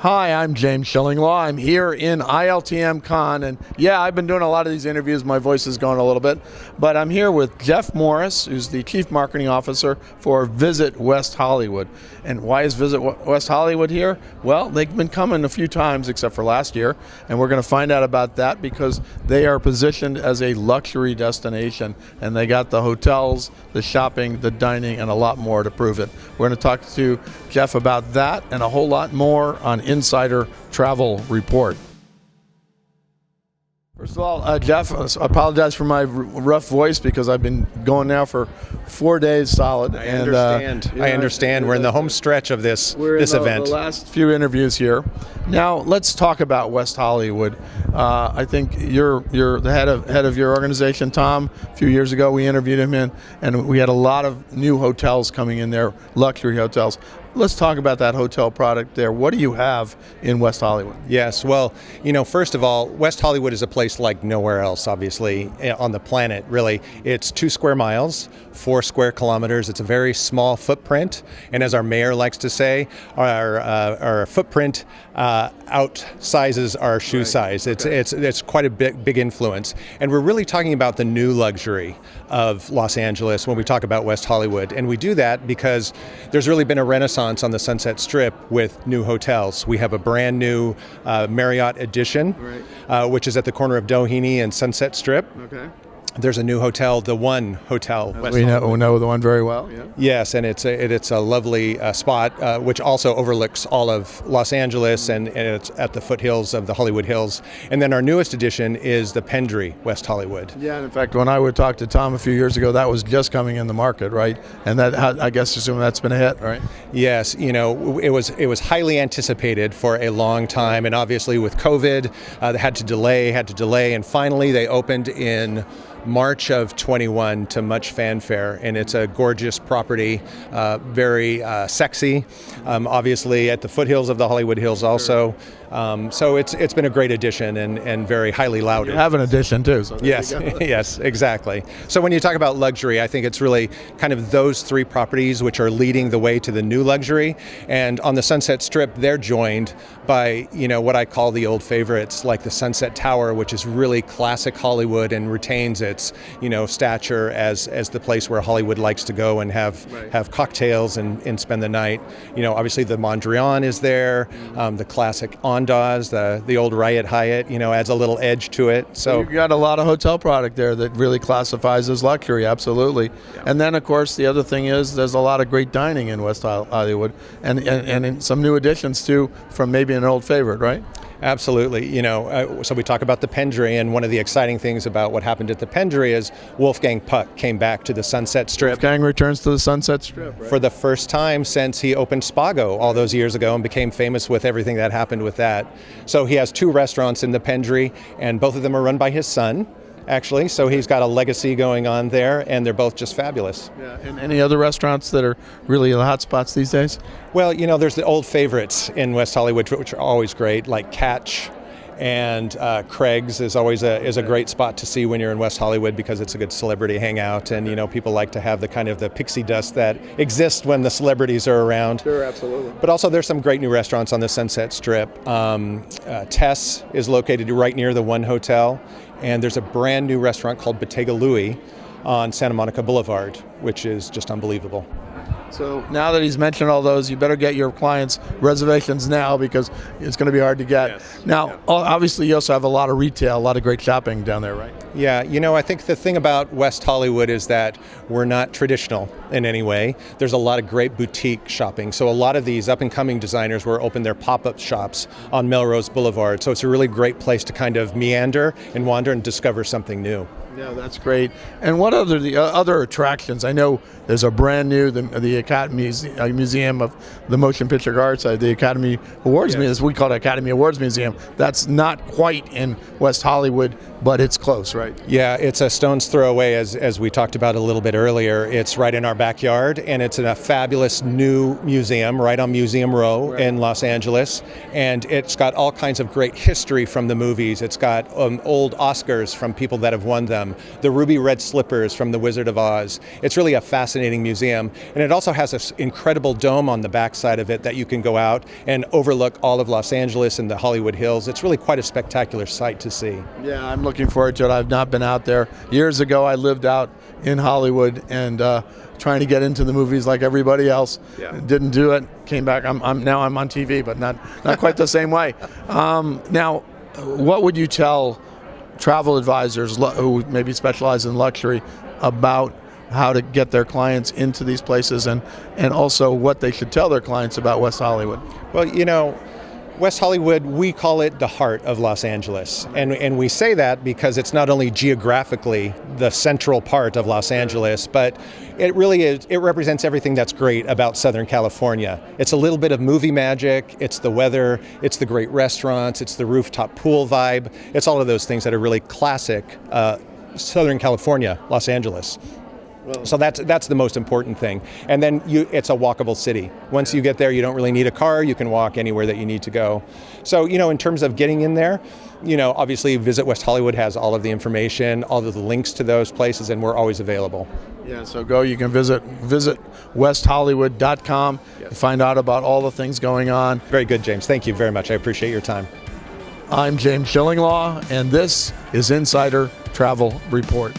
Hi, I'm James Shillinglaw. I'm here in ILTM Con, and yeah, I've been doing a lot of these interviews. My voice is going a little bit, but I'm here with Jeff Morris, who's the Chief Marketing Officer for Visit West Hollywood. And why is Visit West Hollywood here? Well, they've been coming a few times, except for last year, and we're going to find out about that because they are positioned as a luxury destination, and they got the hotels, the shopping, the dining, and a lot more to prove it. We're going to talk to Jeff about that and a whole lot more on Insider Travel Report. First of all, Jeff, I apologize for my rough voice because I've been going now for 4 days solid. I understand. We're in the home stretch of this event. The last few interviews here. Now let's talk about West Hollywood. I think you're the head of your organization, Tom. A few years ago, we interviewed him and we had a lot of new hotels coming in there, luxury hotels. Let's talk about that hotel product there. What do you have in West Hollywood? Yes, well, first of all, West Hollywood is a place like nowhere else, obviously, on the planet, really. It's 2 square miles, 4 square kilometers. It's a very small footprint, and as our mayor likes to say, our footprint outsizes our shoe size. It's quite a big influence, and we're really talking about the new luxury of Los Angeles when we talk about West Hollywood, and we do that because there's really been a renaissance on the Sunset Strip with new hotels. We have a brand new Marriott Edition, which is at the corner of Doheny and Sunset Strip. Okay. There's a new hotel, the One Hotel. We know the one very well. Yeah. Yes, and it's a lovely spot, which also overlooks all of Los Angeles, and it's at the foothills of the Hollywood Hills. And then our newest addition is the Pendry West Hollywood. Yeah, and in fact, when I would talk to Tom a few years ago, that was just coming in the market, right? And that, I guess, assume that's been a hit, right? Yes, it was highly anticipated for a long time, and obviously with COVID, they had to delay, and finally they opened in March of 21 to much fanfare, and it's a gorgeous property, very sexy, obviously at the foothills of the Hollywood Hills also. So it's been a great addition and very highly lauded. You have an addition too. So yes, yes, exactly. So when you talk about luxury, I think it's really kind of those 3 properties which are leading the way to the new luxury. And on the Sunset Strip, they're joined by, what I call the old favorites, like the Sunset Tower, which is really classic Hollywood and retains its, stature as the place where Hollywood likes to go and have cocktails and spend the night. Obviously the Mondrian is there, the classic Andaz, the old Hyatt, adds a little edge to it. So you've got a lot of hotel product there that really classifies as luxury, absolutely. Yeah. And then, of course, the other thing is there's a lot of great dining in West Hollywood, and some new additions too from maybe an old favorite, right? Absolutely. So we talk about the Pendry, and one of the exciting things about what happened at the Pendry is Wolfgang Puck came back to the Sunset Strip. Wolfgang returns to the Sunset Strip, right? For the first time since he opened Spago all those years ago and became famous with everything that happened with that. So he has 2 restaurants in the Pendry, and both of them are run by his son, actually. So he's got a legacy going on there, and they're both just fabulous. Yeah. And any other restaurants that are really the hot spots these days? Well, there's the old favorites in West Hollywood, which are always great, like Catch, and Craig's is always a great spot to see when you're in West Hollywood because it's a good celebrity hangout, and people like to have the kind of the pixie dust that exists when the celebrities are around. Sure, absolutely. But also there's some great new restaurants on the Sunset Strip. Tess is located right near the One Hotel, and there's a brand new restaurant called Bottega Louie on Santa Monica Boulevard, which is just unbelievable. So now that he's mentioned all those, you better get your clients reservations now because it's going to be hard to get. Yes. Now, obviously, you also have a lot of retail, a lot of great shopping down there, right? Yeah, I think the thing about West Hollywood is that we're not traditional in any way. There's a lot of great boutique shopping. So a lot of these up-and-coming designers will open their pop-up shops on Melrose Boulevard. So it's a really great place to kind of meander and wander and discover something new. Yeah, that's great. And what other attractions? I know there's a brand new the Academy Museum of the Motion Picture Arts, the Academy Awards Museum. We call it Academy Awards Museum. That's not quite in West Hollywood, but it's close, right? Yeah, it's a stone's throw away, as we talked about a little bit earlier. It's right in our backyard, and it's in a fabulous new museum right on Museum Row in Los Angeles. And it's got all kinds of great history from the movies. It's got old Oscars from people that have won them. Museum, the ruby red slippers from The Wizard of Oz. It's really a fascinating museum, and it also has this incredible dome on the backside of it that you can go out and overlook all of Los Angeles and the Hollywood Hills. It's really quite a spectacular sight to see. Yeah, I'm looking forward to it. I've not been out there. Years ago, I lived out in Hollywood and trying to get into the movies like everybody else. Yeah. Didn't do it. Came back. I'm on TV, but not quite the same way. Now, what would you tell travel advisors who maybe specialize in luxury about how to get their clients into these places, and also what they should tell their clients about West Hollywood? Well, West Hollywood, we call it the heart of Los Angeles. And we say that because it's not only geographically the central part of Los Angeles, but it really is, it represents everything that's great about Southern California. It's a little bit of movie magic, it's the weather, it's the great restaurants, it's the rooftop pool vibe. It's all of those things that are really classic Southern California, Los Angeles. So that's the most important thing. And then it's a walkable city. Once you get there, you don't really need a car. You can walk anywhere that you need to go. So, in terms of getting in there, obviously Visit West Hollywood has all of the information, all of the links to those places, and we're always available. Yeah, so you can visit westhollywood.com to find out about all the things going on. Very good, James. Thank you very much. I appreciate your time. I'm James Schillinglaw, and this is Insider Travel Report.